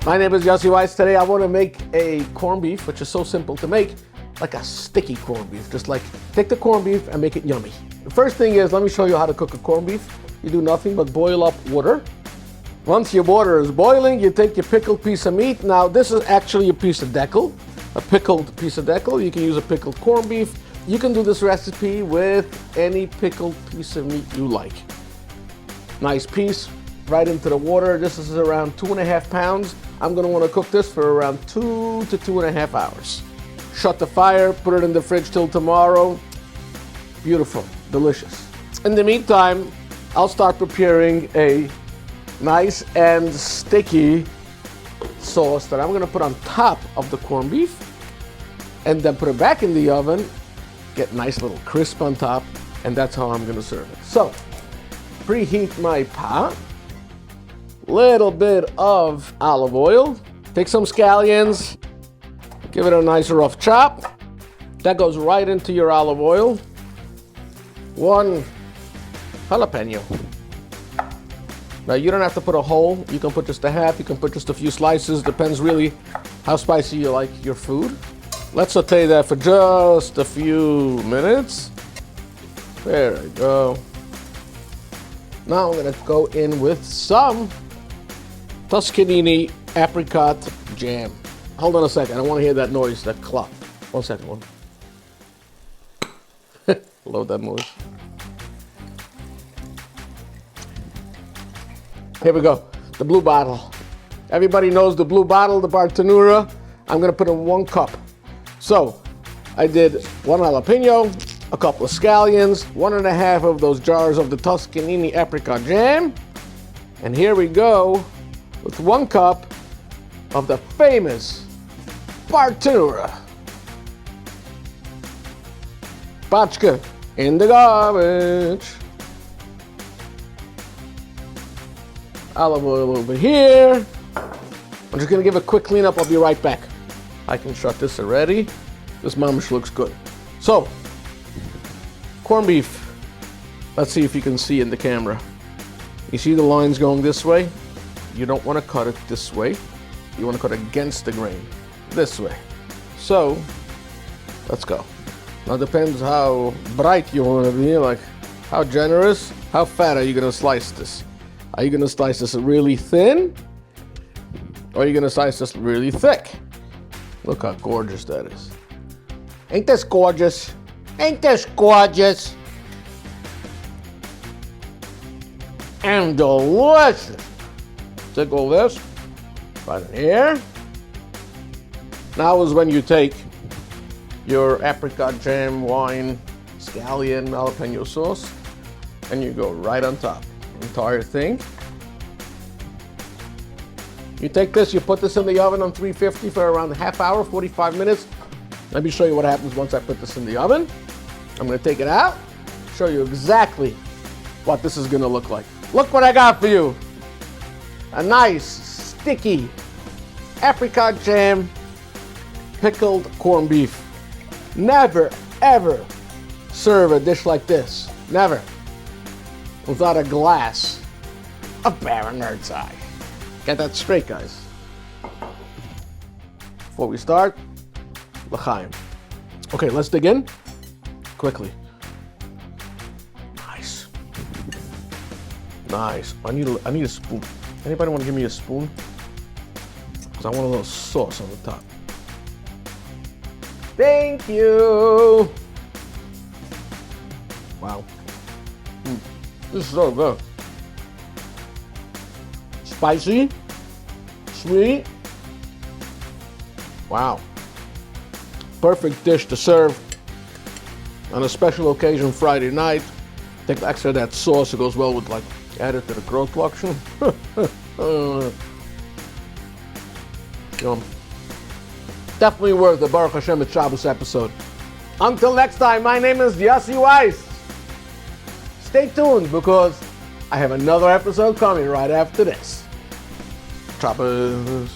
My name is Yussi-style. Today I want to make a corned beef, which is so simple to make, like a sticky corned beef. Just like take the corned beef and make it yummy. The first thing is, let me show you how to cook a corned beef. You do nothing but boil up water. Once your water is boiling, you take your pickled piece of meat. Now this is actually a piece of deckle, a pickled piece of deckle. You can use a pickled corned beef. You can do this recipe with any pickled piece of meat you like. Nice piece, right into the water. This is around 2.5 pounds. I'm gonna wanna cook this for around 2 to 2.5 hours. Shut the fire, put it in the fridge till tomorrow. Beautiful, delicious. In the meantime, I'll start preparing a nice and sticky sauce that I'm gonna put on top of the corned beef and then put it back in the oven, get nice little crisp on top, and that's how I'm gonna serve it. So, preheat my pot, little bit of olive oil, take some scallions, give it a nice rough chop. That goes right into your olive oil. 1 jalapeno. Now you don't have to put a whole, you can put just a half, you can put just a few slices, depends really how spicy you like your food. Let's saute that for just a few minutes. There we go. Now I'm gonna go in with some Toscanini apricot jam. Hold on a second, I wanna hear that noise, that clop. 1 second. Love that noise. Here we go, the blue bottle. Everybody knows the blue bottle, the Bartenura. I'm gonna put in 1 cup. So, I did 1 jalapeno, a couple of scallions, 1.5 of those jars of the Toscanini apricot jam. And here we go with 1 cup of the famous Bartenura. Pachka in the garbage. Olive oil over here. I'm just gonna give a quick cleanup, I'll be right back. I can shut this already. This mamish looks good. So, corned beef. Let's see if you can see in the camera. You see the lines going this way? You don't wanna cut it this way. You wanna cut against the grain, this way. So, let's go. Now it depends how bright you wanna be, like how generous, how fat are you gonna slice this? Are you gonna slice this really thin? Or are you gonna slice this really thick? Look how gorgeous that is. Ain't this gorgeous? Ain't this gorgeous? And delicious. Tickle this right in here. Now is when you take your apricot jam, wine, scallion, jalapeno sauce, and you go right on top. Entire thing. You take this, you put this in the oven on 350 for around a half hour, 45 minutes. Let me show you what happens once I put this in the oven. I'm gonna take it out, show you exactly what this is gonna look like. Look what I got for you. A nice, sticky apricot jam, pickled corned beef. Never, ever serve a dish like this. Never. Without a glass of Baron-Nerd's Eye. Get that straight, guys. Before we start, l'chaim. Okay, let's dig in quickly. Nice. Nice. I need a spoon. Anybody want to give me a spoon? Because I want a little sauce on the top. Thank you. Wow. This is so good. Spicy, sweet. Wow. Perfect dish to serve on a special occasion Friday night. Take extra of that sauce, it goes well with, like, add it to the growth lotion. Yum. Definitely worth the Baruch Hashem at Shabbos episode. Until next time, my name is Yussi-style. Stay tuned because I have another episode coming right after this. Choppers.